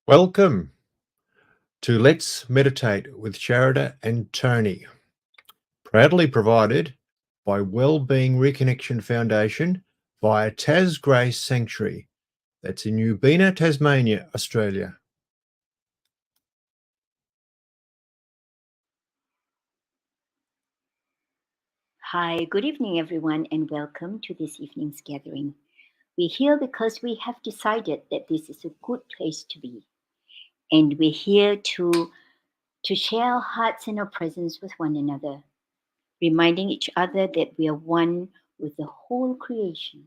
Welcome to Let's Meditate with Sharada and Tony, proudly provided by Wellbeing Reconnection Foundation via Tas Grace Sanctuary. That's in Ubina, Tasmania, Australia. Hi, good evening, everyone, and welcome to this evening's gathering. We're here because we have decided that this is a good place to be, and we're here to share our hearts and our presence with one another, reminding each other that we are one with the whole creation,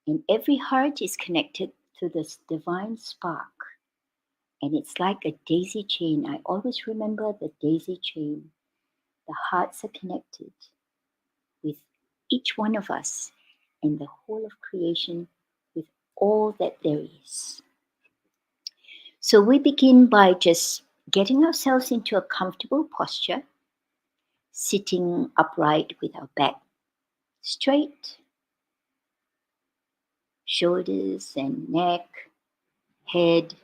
and every heart is connected to this divine spark, and it's like a daisy chain. I always remember the daisy chain. The hearts are connected with each one of us and the whole of creation with all that there is. So we begin by just getting ourselves into a comfortable posture, sitting upright with our back straight, shoulders and neck, head,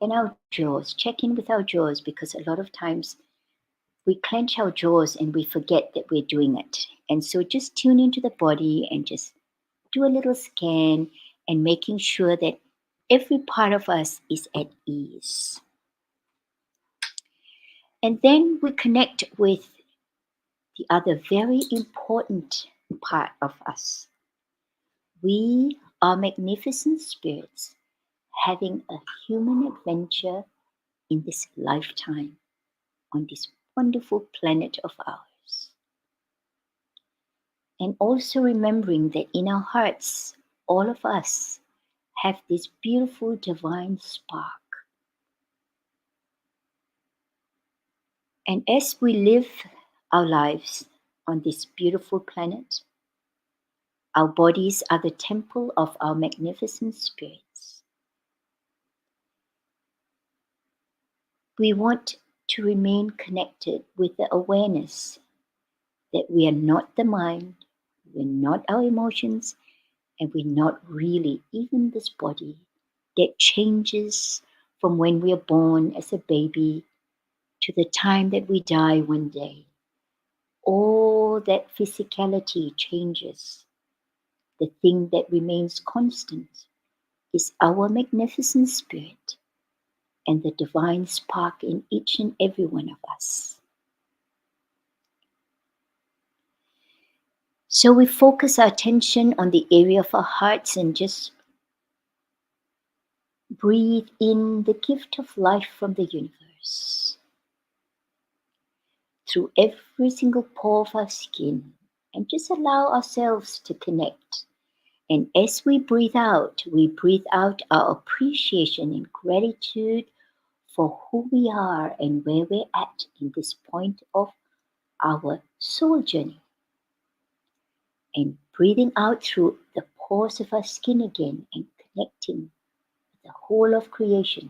and our jaws. Check in with our jaws because a lot of times we clench our jaws and we forget that we're doing it. And so just tune into the body and just do a little scan and making sure that every part of us is at ease. And then we connect with the other very important part of us. We are magnificent spirits having a human adventure in this lifetime on this wonderful planet of ours. And also remembering that in our hearts, all of us have this beautiful divine spark. And as we live our lives on this beautiful planet, our bodies are the temple of our magnificent spirits. We want to remain connected with the awareness that we are not the mind, we're not our emotions, and we're not really even this body that changes from when we are born as a baby to the time that we die one day. All that physicality changes. The thing that remains constant is our magnificent spirit and the divine spark in each and every one of us. So we focus our attention on the area of our hearts and just breathe in the gift of life from the universe through every single pore of our skin, and just allow ourselves to connect. And as we breathe out our appreciation and gratitude for who we are and where we're at in this point of our soul journey. And breathing out through the pores of our skin again and connecting with the whole of creation.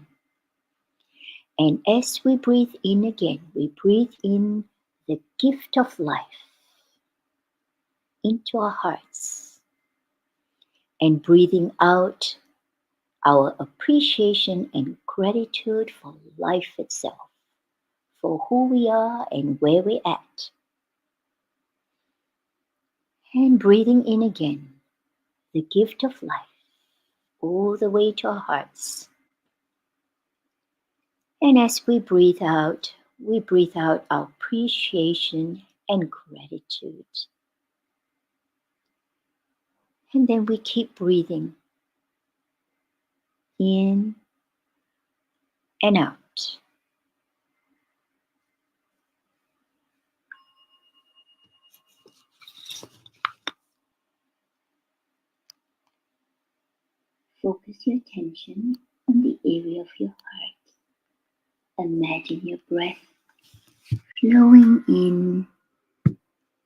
And as we breathe in again, we breathe in the gift of life into our hearts. And breathing out our appreciation and gratitude for life itself, for who we are and where we're at. And breathing in again, the gift of life, all the way to our hearts. And as we breathe out our appreciation and gratitude. And then we keep breathing in and out. Focus your attention on the area of your heart. Imagine your breath flowing in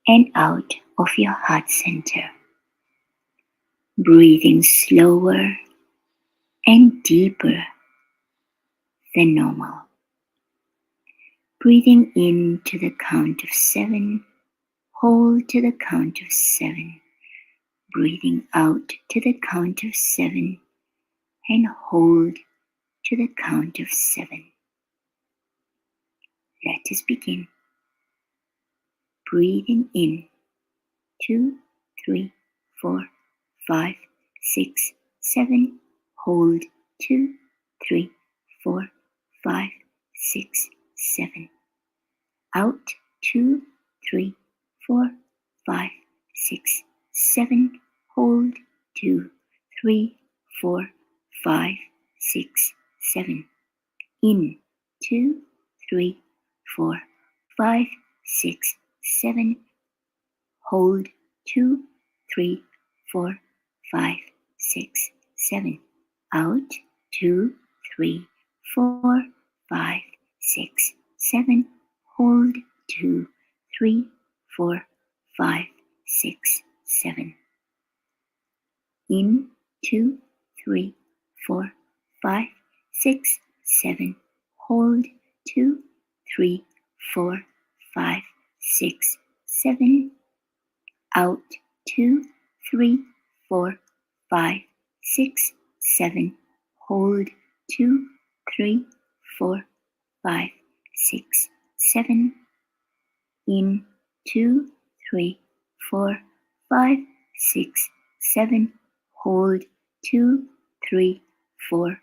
and out of your heart center. Breathing slower and deeper than normal. Breathing in to the count of 7, hold to the count of 7. Breathing out to the count of 7 and hold to the count of 7. Let us begin. Breathing in 2, 3, 4, 5, 6, 7. Hold 2, 3, 4, 5, 6, 7. Out 2, 3, 4, 5, 6, 7. Hold 2, 3, 4, 5, 6, 7. In 2, 3, 4, 5, 6, 7. Hold 2, 3, 4, 5, 6, 7. Out 2, 3, 4, 5, 6, 7. Hold 2, 3, 4, 5, 6, 7. In 2, 3, 4, 5, 6, 7. Hold 2, 3, 4, 5, 6, 7. Out 2, 3, 4, 5, 6, 7. Hold 2, 3, 4, 5, 6, 7. In 2, 3, 4, 5, 6, 7. Hold 2, 3, 4,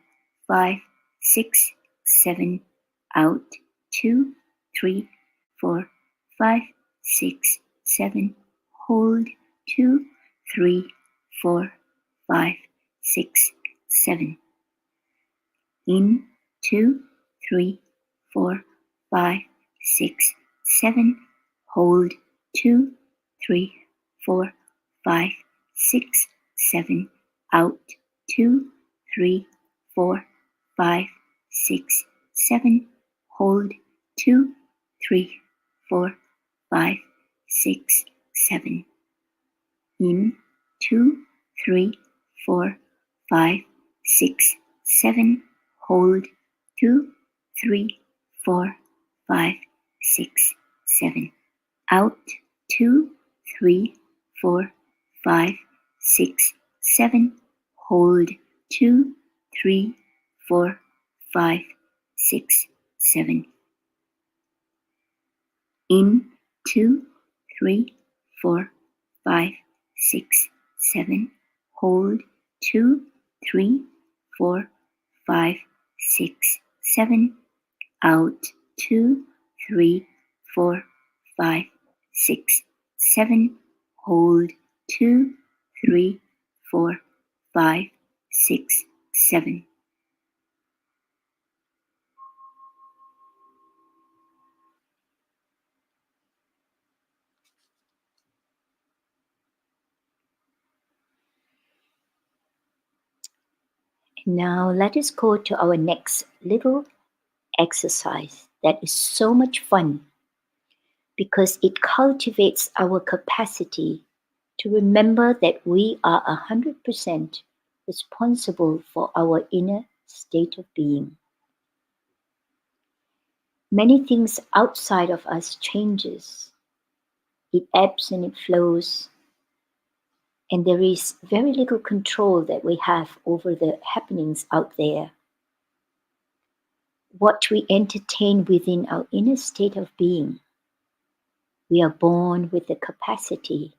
5, 6, 7. Out 2, 3, 4, 5, 6, 7. Hold 2, 3, 4, 5, 6, 7. In 2, 3, 4, 5, 6, 7. Hold 2, 3, 4, 5, 6, 7. Out 2, 3, 4, 5, 6, 7. Hold 2, 3, 4, 5, 6, 7. In 2, 3, 4, 5, 6, 7. Hold 2, 3, 4, 5, 6, 7. Out 2, 3, 4, 5, 6, 7. Hold 2, 3, 4, 5, 6, 7. In 2, 3, 4, 5, 6, 7. Hold 2, 3, 4, 5, 6, 7. Out 2, 3, 4, 5, 6, 7. Hold 2, 3, 4, 5, 6, 7. Now let us go to our next little exercise that is so much fun because it cultivates our capacity to remember that we are 100% responsible for our inner state of being. Many things outside of us changes. It ebbs and it flows, and there is very little control that we have over the happenings out there. What we entertain within our inner state of being, we are born with the capacity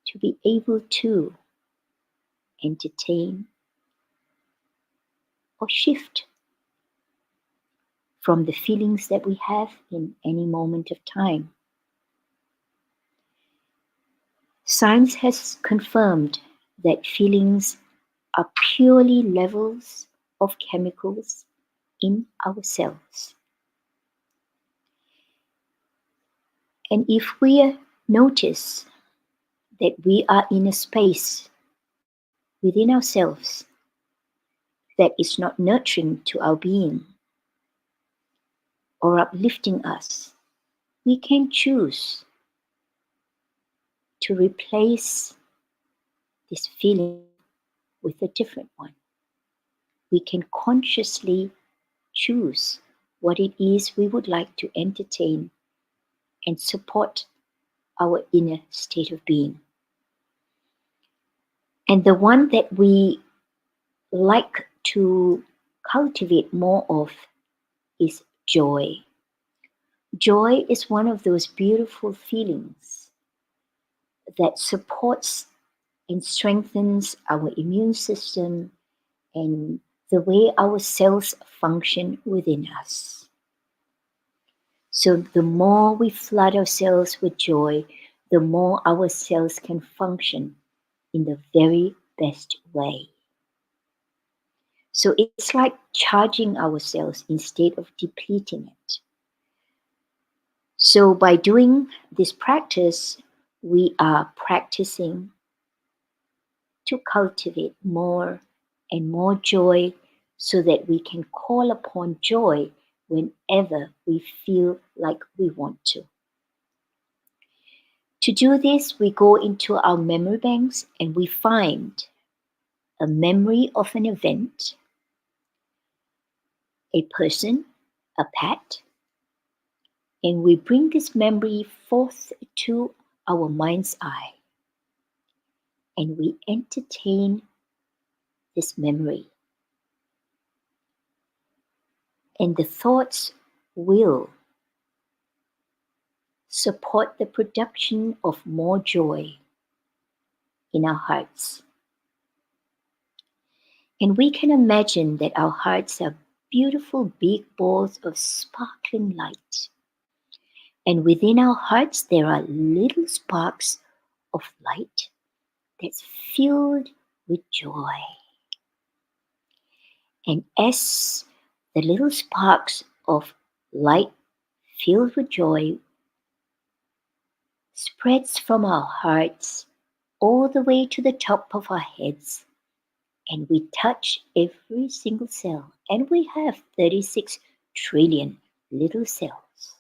to be able to entertain or shift from the feelings that we have in any moment of time. Science has confirmed that feelings are purely levels of chemicals in our cells. And if we notice that we are in a space within ourselves that is not nurturing to our being or uplifting us, we can choose to replace this feeling with a different one. We can consciously choose what it is we would like to entertain and support our inner state of being. And the one that we like to cultivate more of is joy. Joy is one of those beautiful feelings that supports and strengthens our immune system and the way our cells function within us. So the more we flood ourselves with joy, the more our cells can function in the very best way. So it's like charging ourselves instead of depleting it. So by doing this practice, we are practicing to cultivate more and more joy so that we can call upon joy whenever we feel like we want to. To do this, we go into our memory banks and we find a memory of an event, a person, a pet, and we bring this memory forth to our mind's eye and we entertain this memory. And the thoughts will support the production of more joy in our hearts. And we can imagine that our hearts are beautiful big balls of sparkling light. And within our hearts, there are little sparks of light that's filled with joy. And as the little sparks of light filled with joy spreads from our hearts all the way to the top of our heads, and we touch every single cell, and we have 36 trillion little cells.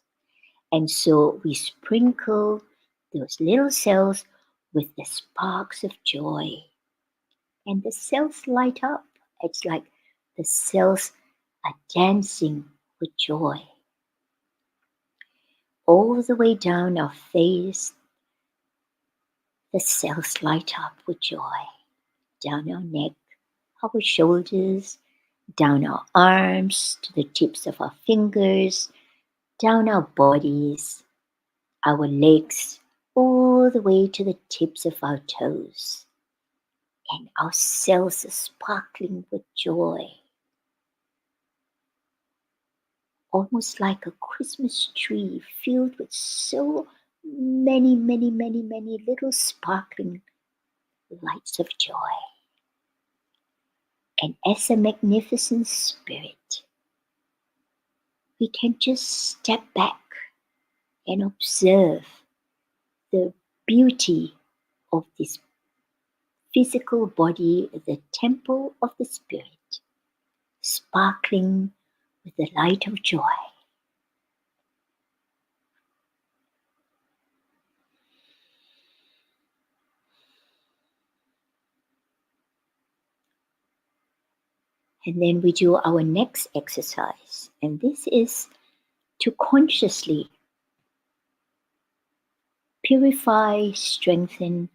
And so we sprinkle those little cells with the sparks of joy. And the cells light up. It's like the cells are dancing with joy. All the way down our face, the cells light up with joy. Down our neck, our shoulders, down our arms to the tips of our fingers, down our bodies, our legs, all the way to the tips of our toes. And our cells are sparkling with joy. Almost like a Christmas tree filled with so many little sparkling lights of joy. And as a magnificent spirit, we can just step back and observe the beauty of this physical body, the temple of the spirit, sparkling with the light of joy. And then we do our next exercise, and this is to consciously purify, strengthen,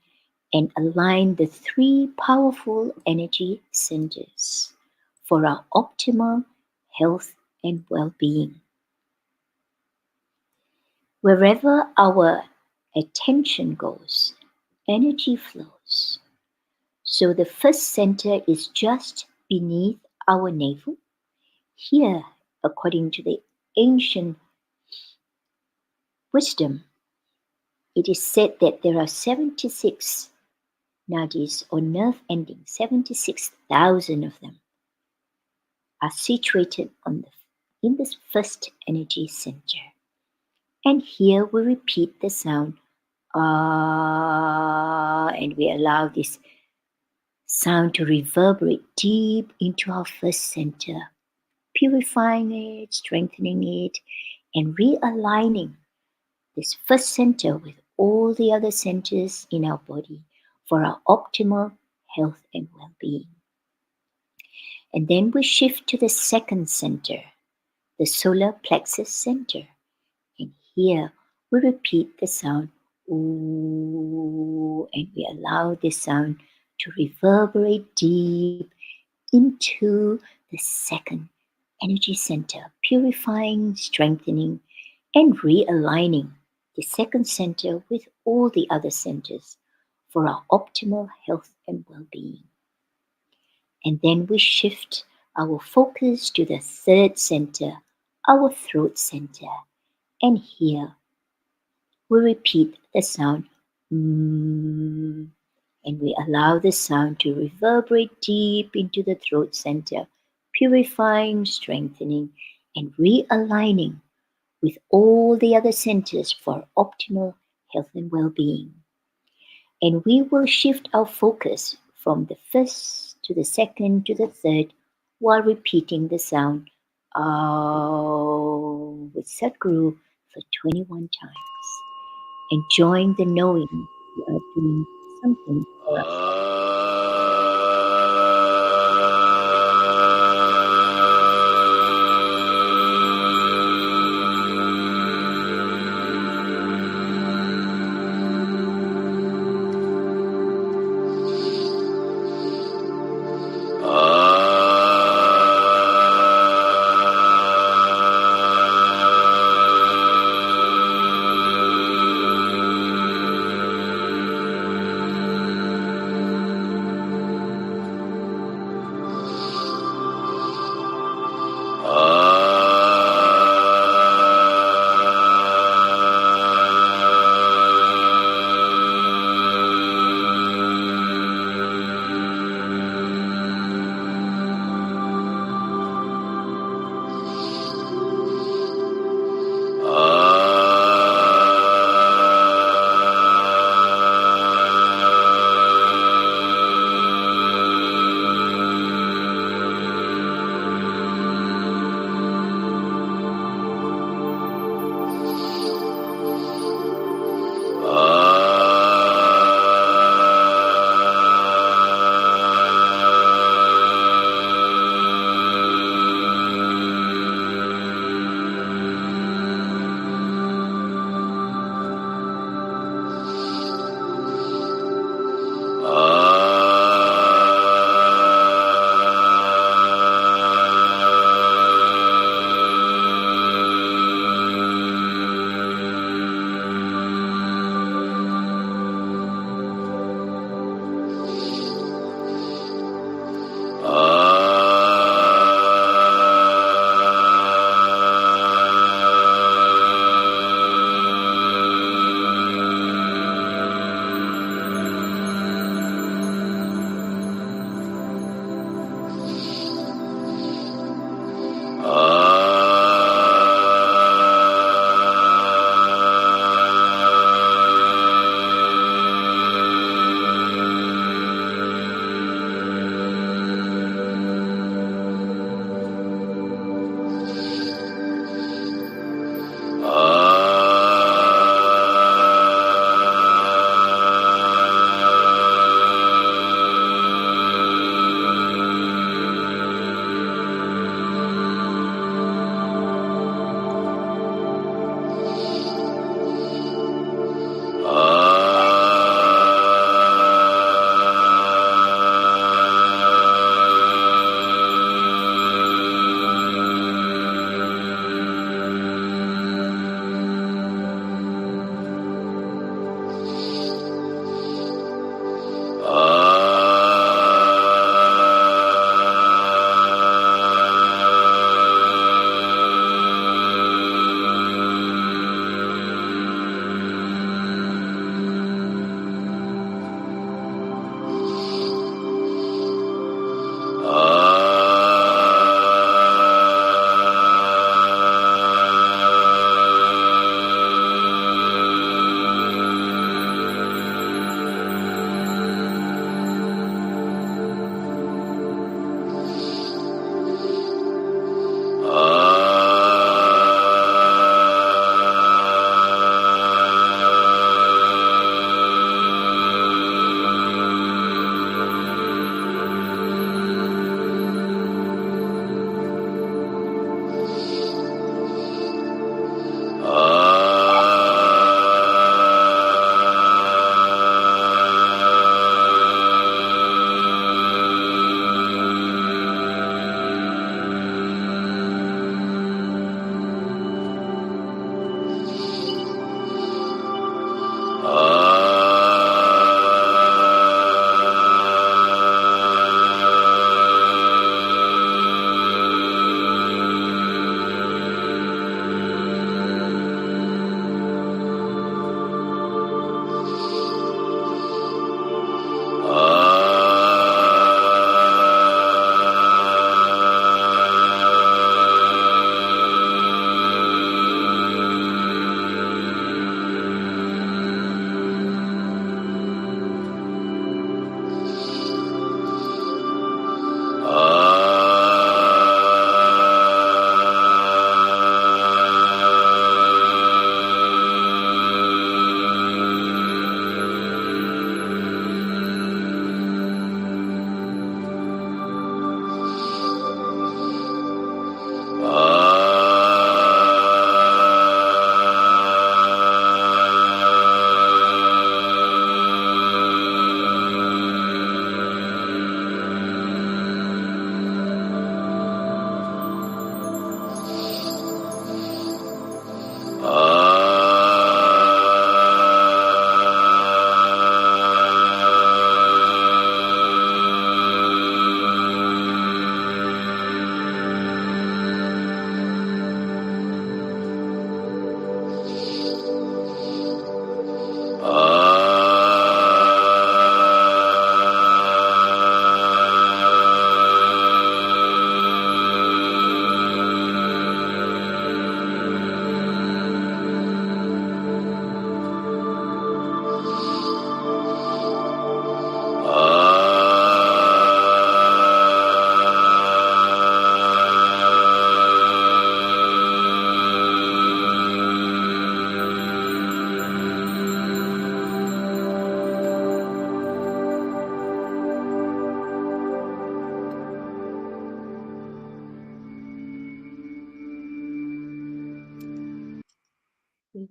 and align the three powerful energy centers for our optimal health and well-being. Wherever our attention goes, energy flows. So the first center is just beneath our navel. Here, according to the ancient wisdom, it is said that there are 76 nadis or nerve endings, 76,000 of them are situated in this first energy center. And here we repeat the sound ah, and we allow this sound to reverberate deep into our first center, purifying it, strengthening it, and realigning this first center with all the other centers in our body for our optimal health and well-being. And then we shift to the second center, the solar plexus center. And here we repeat the sound ooh, and we allow this sound to reverberate deep into the the second energy center, purifying, strengthening, and realigning the second center with all the other centers for our optimal health and well-being. And then we shift our focus to the third center, our throat center. And here we repeat the sound mm, and we allow the sound to reverberate deep into the throat center, purifying, strengthening, and realigning with all the other centers for optimal health and well-being. And we will shift our focus from the first to the second to the third while repeating the sound with Sadhguru for 21 times, enjoying the knowing you are doing something for us.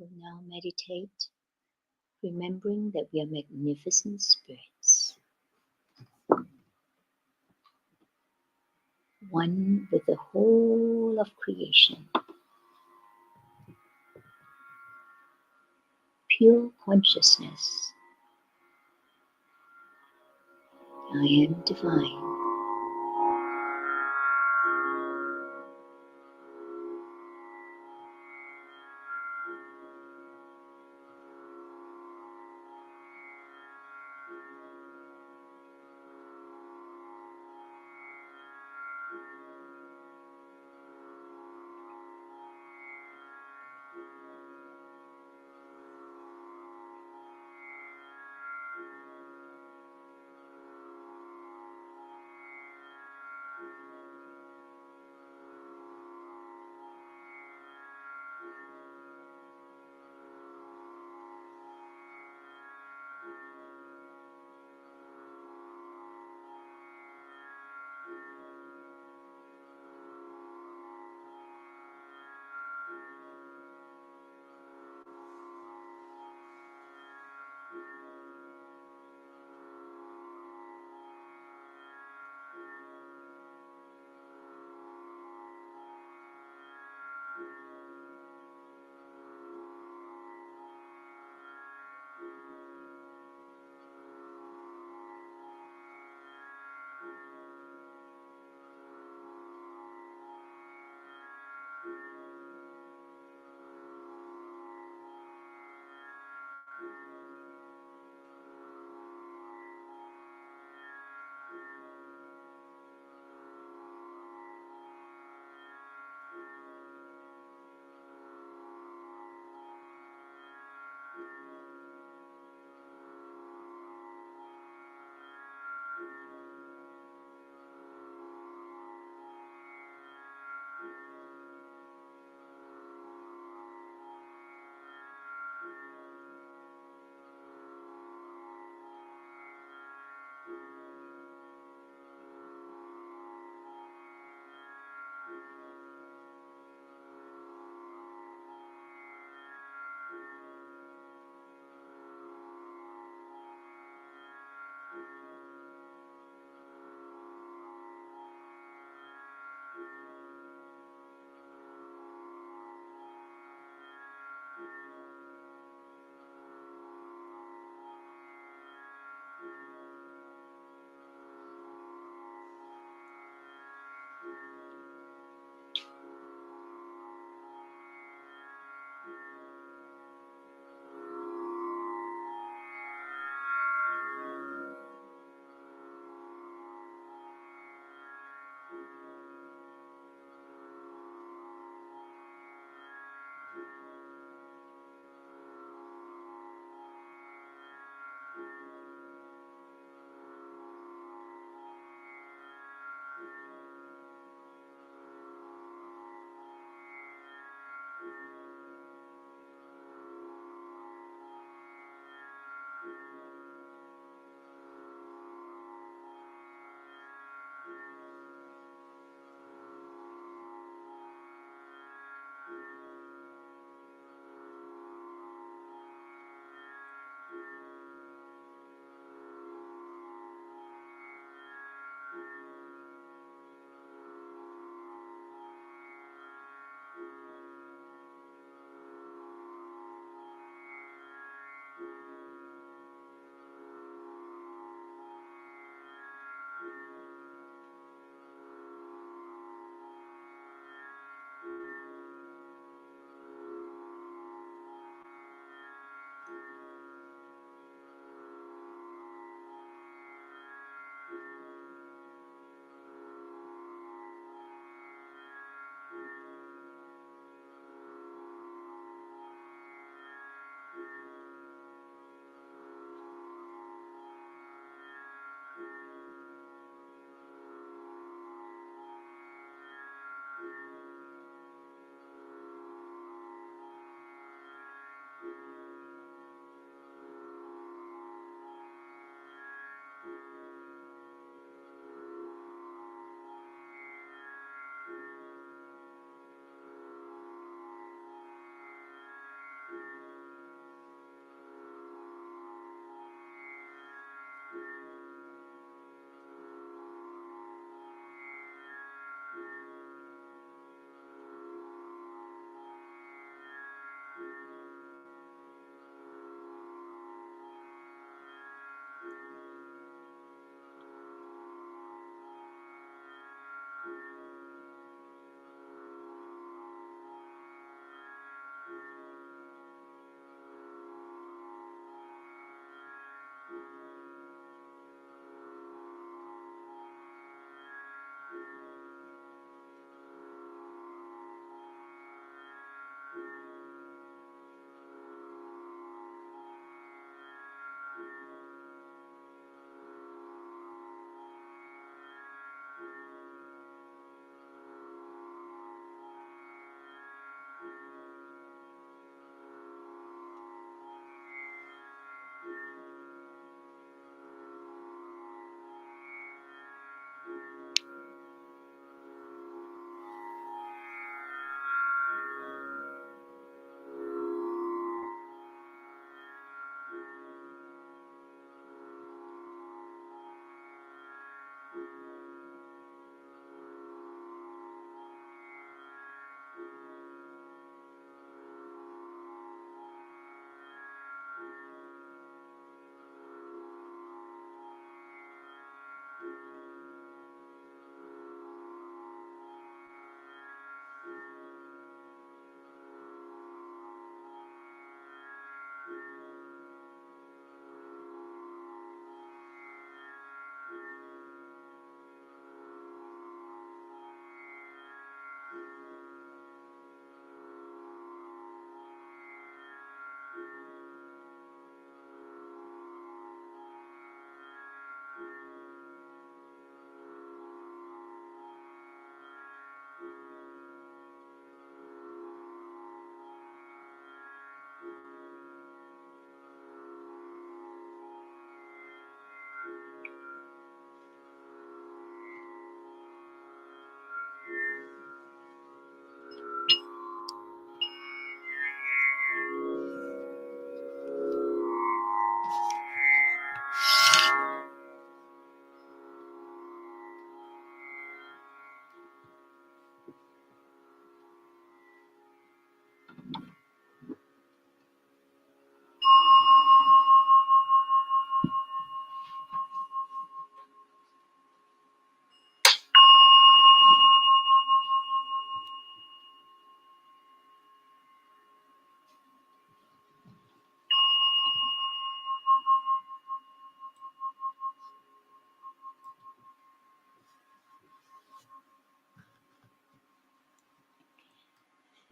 we will now meditate, remembering that we are magnificent spirits, one with the whole of creation, pure consciousness. I am divine.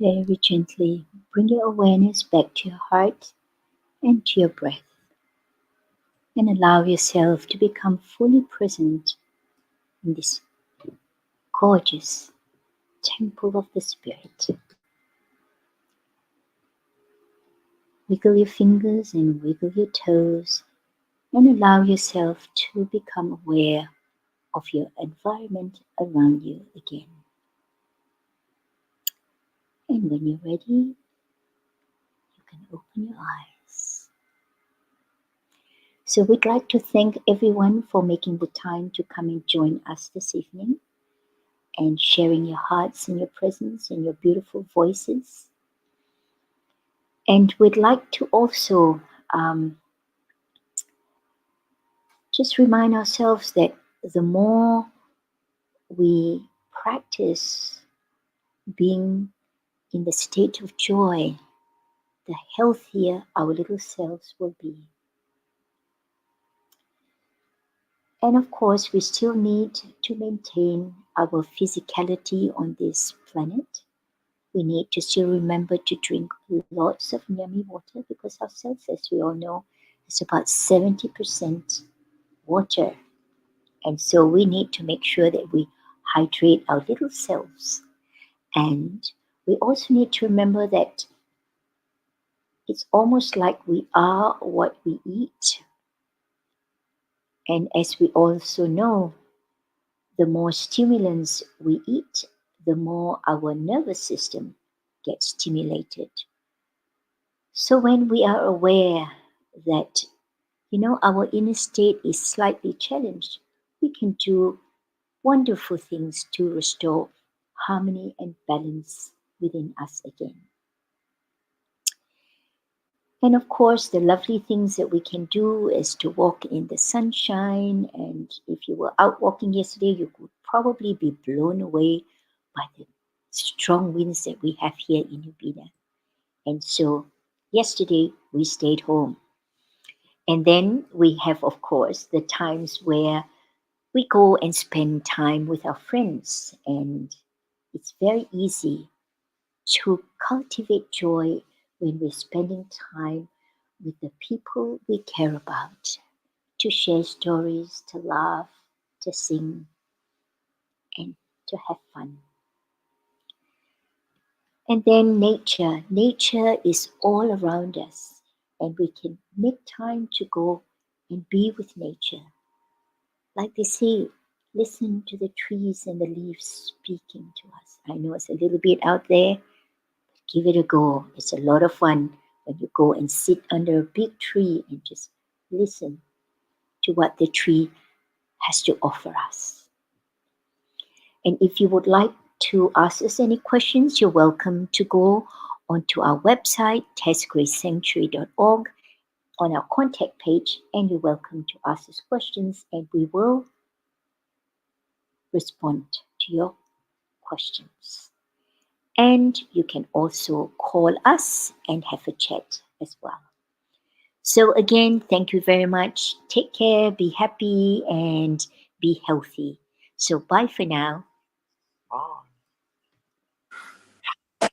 Very gently bring your awareness back to your heart and to your breath, and allow yourself to become fully present in this gorgeous temple of the spirit. Wiggle your fingers and wiggle your toes, and allow yourself to become aware of your environment around you again. And when you're ready, you can open your eyes. So we'd like to thank everyone for making the time to come and join us this evening and sharing your hearts and your presence and your beautiful voices. And we'd like to also just remind ourselves that the more we practice being in the state of joy, the healthier our little selves will be. And of course, we still need to maintain our physicality on this planet. We need to still remember to drink lots of yummy water, because our cells, as we all know, is about 70% water. And so we need to make sure that we hydrate our little selves. And we also need to remember that it's almost like we are what we eat. And as we also know, the more stimulants we eat, the more our nervous system gets stimulated. So when we are aware that, our inner state is slightly challenged, we can do wonderful things to restore harmony and balance within us again. And of course, the lovely things that we can do is to walk in the sunshine. And if you were out walking yesterday, you could probably be blown away by the strong winds that we have here in Ubina. And so yesterday we stayed home. And then we have, of course, the times where we go and spend time with our friends. And it's very easy to cultivate joy when we're spending time with the people we care about, to share stories, to laugh, to sing, and to have fun. And then nature. Nature is all around us, and we can make time to go and be with nature. Like they say, listen to the trees and the leaves speaking to us. I know it's a little bit out there. Give it a go. It's a lot of fun when you go and sit under a big tree and just listen to what the tree has to offer us. And if you would like to ask us any questions, you're welcome to go onto our website, tasgracesanctuary.org, on our contact page, and you're welcome to ask us questions, and we will respond to your questions. And you can also call us and have a chat as well. So again, thank you very much. Take care, be happy, and be healthy. So bye for now.